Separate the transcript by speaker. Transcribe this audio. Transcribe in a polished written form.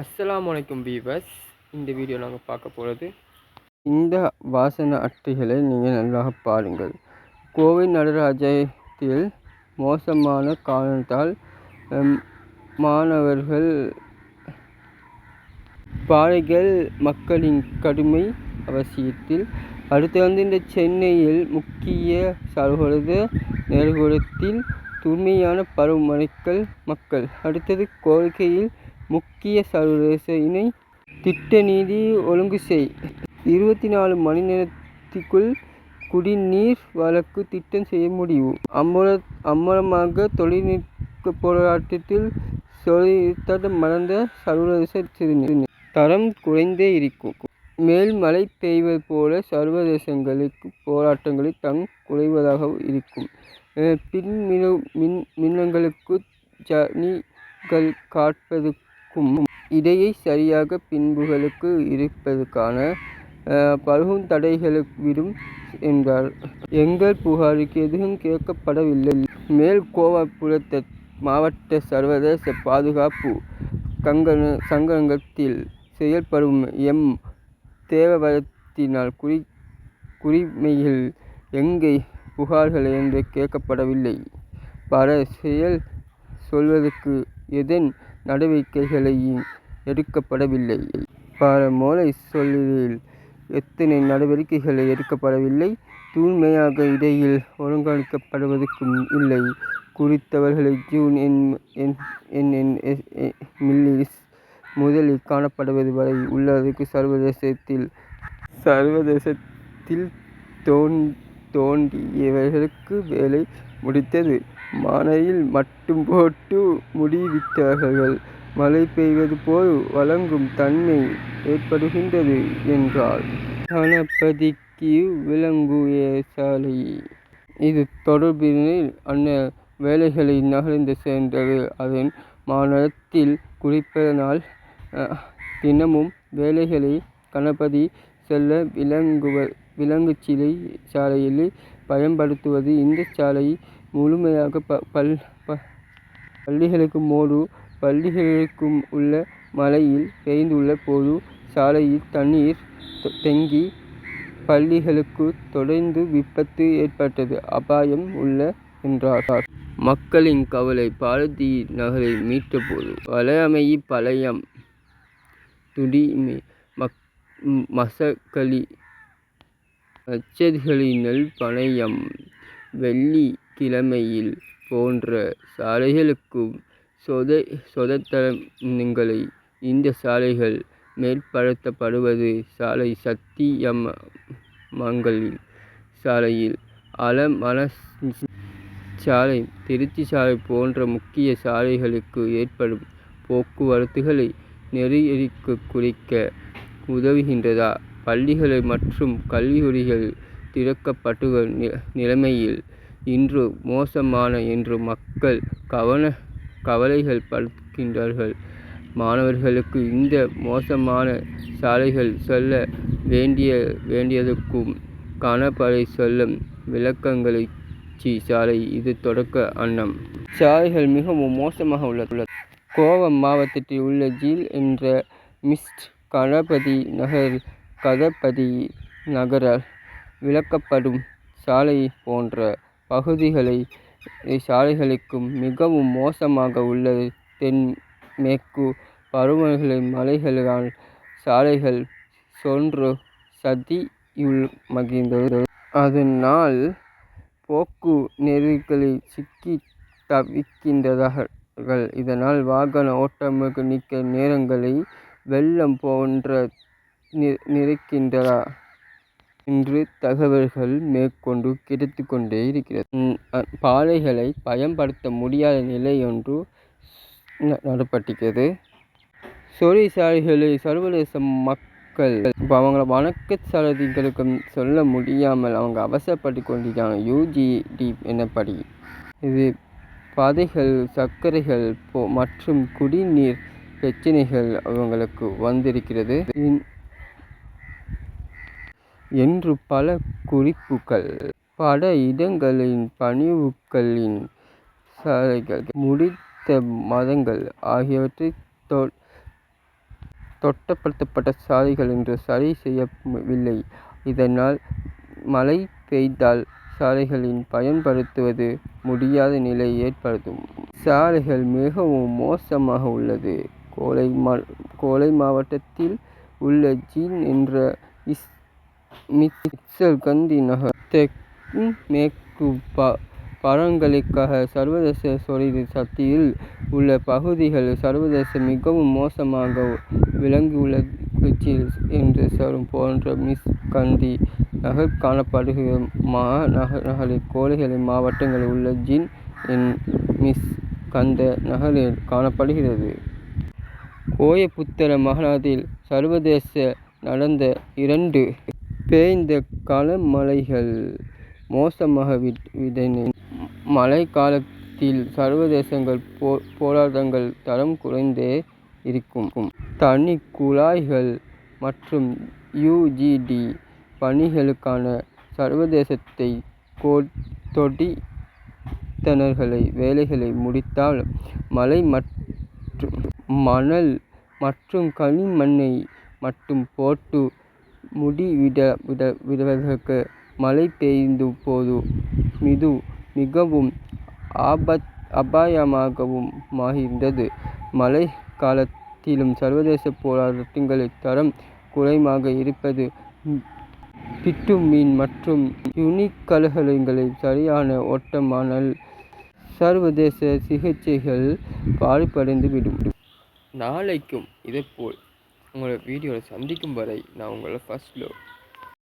Speaker 1: அஸ்ஸலாமு அலைக்கும் வீவர்ஸ். இந்த வீடியோ நாங்கள் பார்க்க போகிறது, இந்த வாசன அட்டைகளை நீங்கள் நன்றாக பாருங்கள். கோவை நடராஜத்தில் மோசமான காரணத்தால் மாணவர்கள் பாறைகள் மக்களின் கடுமை அவசியத்தில். அடுத்து இந்த சென்னையில் முக்கிய சர்வதேச நேர்கோளத்தில் தூய்மையான பருவமழைகள் மக்கள். அடுத்தது கோரிக்கையில் முக்கிய சர்வதேச இணை திட்ட நீதி ஒழுங்கு செய். 24 மணி நேரத்திற்குள் குடிநீர் வழக்கு திட்டம் செய்ய முடிவு. அம்பலமாக தொழில்நுட்ப போராட்டத்தில் சொலித்தடம் மறந்த சர்வதேச சிறுநீர் தரம் குறைந்தே இருக்கும். மேல் மழை பெய்வது போல சர்வதேசங்களுக்கு போராட்டங்களில் குறைவதாக இருக்கும். மின்னங்களுக்கு ஜனிகள் காட்பதற்கும் இடையே சரியாக பின்புகளுக்கு இருப்பதற்கான பலகும் தடைகளை விடும் என்றார். எங்கள் புகாருக்கு எதுவும் கேட்கப்படவில்லை. மேல் கோவப்புலத்த மாவட்ட சர்வதேச பாதுகாப்பு சங்கத்தில் செயல்படும் எம் தேவவரத்தினால் குடிமைகள் எங்கே புகார்கள் என்று கேட்கப்படவில்லை. பல சொல்வதற்கு எதன் நடவடிக்கைகளையும் எடுக்கப்படவில்லை. பல மொழி சொல்லில் எத்தனை நடவடிக்கைகளை எடுக்கப்படவில்லை. தூய்மையாக இடையில் ஒருங்கிணைக்கப்படுவதற்கும் இல்லை. குறித்தவர்களை ஜூன் மில்லிஸ் முதலில் காணப்படுவது வரை உள்ளதற்கு சர்வதேசத்தில் தோண்டியவர்களுக்கு வேலை முடித்தது. மானையில் மட்டும் போட்டு முடிவிட்டார்கள். மழை பெய்வது போல் வழங்கும் தன்மை ஏற்படுகின்றது என்றால் கணபதிக்கு விளங்குய சாலை. இது தொடர்பில் அன்ன வேலைகளை நகர்ந்து சென்றது. அதன் மாநிலத்தில் குறிப்பதனால் தினமும் வேலைகளை கணபதி செல்ல விலங்குச்சிலை சாலையில் பயன்படுத்துவது. இந்த சாலை முழுமையாக பள்ளிகளுக்கும் பள்ளிகளுக்கும் உள்ள மழையில் பெய்துள்ள போது சாலையில் தண்ணீர் தேங்கி பள்ளிகளுக்கு தொடர்ந்து விபத்து ஏற்பட்டது அபாயம் உள்ள என்றார். மக்களின் கவலை பாரதி நகரை மீட்ட போது வலையமை பழையம் துடிமை மசக்களி நச்சதிகளினல் பணையம் வெள்ளி கிழமையில் போன்ற சாலைகளுக்கும் சொதத்தளங்களை இந்த சாலைகள் மேற்படுத்தப்படுவது. சாலை சத்தியமங்கலில் சாலையில் அலமன சாலை திருச்சி சாலை போன்ற முக்கிய சாலைகளுக்கு ஏற்படும் போக்குவரத்துகளை நெறியடிக்க குறைக்க உதவுகின்றதா? பள்ளிகள் மற்றும் கல்லூரிகள் திறக்கப்பட்டுள்ள நிலைமையில் இன்று மோசமான என்று மக்கள் கவலைகள் படுகின்றார்கள். மாணவர்களுக்கு இந்த மோசமான சாலைகள் செல்ல வேண்டியதற்கும் கணபதி செல்லும் விளக்கங்கச்சி சாலை இது தொடக்க அன்னம். சாலைகள் மிகவும் மோசமாக உள்ளது. கோவை மாவட்டத்தில் உள்ள ஜீல் என்ற மிஸ்ட் கணபதி நகர் கணபதி நகரால் விளக்கப்படும் சாலை போன்ற பகுதிகளை சாலைகளுக்கும் மிகவும் மோசமாக உள்ளது. தென்மேற்கு பருவமழை மழைகளால் சாலைகள் சொன்று சதியுள் மகிழ்ந்தது. அதனால் போக்கு நெறிகளில் சிக்கி தவிக்கின்றார்கள். இதனால் வாகன ஓட்டமாக நீக்க நேரங்களை வெள்ளம் போன்ற நிறைக்கின்றன என்று தகவல்கள் மேற்கொண்டு கிடைத்து கொண்டே இருக்கிறது. பாதைகளை பயன்படுத்த முடியாத நிலை ஒன்று நடப்பட்டிருக்கிறது. சாலைகளில் சர்வதேச மக்கள் அவங்கள வணக்க சாரதிகளுக்கு சொல்ல முடியாமல் அவங்க அவசரப்பட்டு கொண்டிருக்காங்க. UGD எனப்படி இது பாதைகள் சர்க்கரைகள் மற்றும் குடிநீர் பிரச்சனைகள் அவங்களுக்கு வந்திருக்கிறது என்று பல குறிப்புகள். பல இடங்களின் பணிவுகளின் சாலைகள் முடித்த மதங்கள் ஆகியவற்றை தொட்டப்படுத்தப்பட்ட சாலைகள் இன்று சரி செய்யவில்லை. இதனால் மழை பெய்தால் சாலைகளில் பயன்படுத்துவது முடியாத நிலை ஏற்படும். சாலைகள் மிகவும் மோசமாக உள்ளது. கோலை மாவட்டத்தில் உள்ள ஜீன் என்ற மிச்சல்கந்தி நகர் தெற்கு மேற்கு பழங்களுக்காக சர்வதேச சொரிது சக்தியில் உள்ள பகுதிகள் சர்வதேச மிகவும் மோசமாக விளங்கியுள்ளது. என்று சொல்லும் போன்ற மிஸ் கந்தி நகர் காணப்படுகிற நகரில் கோலைகளை மாவட்டங்களில் உள்ள ஜின் மிஸ் கந்த நகரில் காணப்படுகிறது. கோயபுத்தர மாகாணத்தில் சர்வதேச நடந்த 2 பெய்த கனமழைகள் மோசமாக விதனை. மழை காலத்தில் சர்வதேசங்கள் போராட்டங்கள் தரம் குறைந்தே இருக்கும். தண்ணி குழாய்கள் மற்றும் UGD பணிகளுக்கான சர்வதேசத்தை தொடித்தனர்களை வேலைகளை முடித்தால் மணல் மற்றும் களிமண்ணை மட்டும் போட்டு விடுவதற்கு மழை பெய்யும் போது மிகவும் அபாயமாகவும் மாறுகிறது. மழை காலத்திலும் சர்வதேச போராட்டங்களின் தரம் குறைவாக இருப்பது பிட்டுமீன் மற்றும் யுனிக்கல்களின் சரியான ஓட்டமானால் சர்வதேச சிகிச்சைகள் பாதிப்படைந்து விடும். நாளைக்கும் இதேபோல் உங்களை வீடியோவில் சந்திக்கும் வரை நான் உங்களை ஃபர்ஸ்ட் லவ்.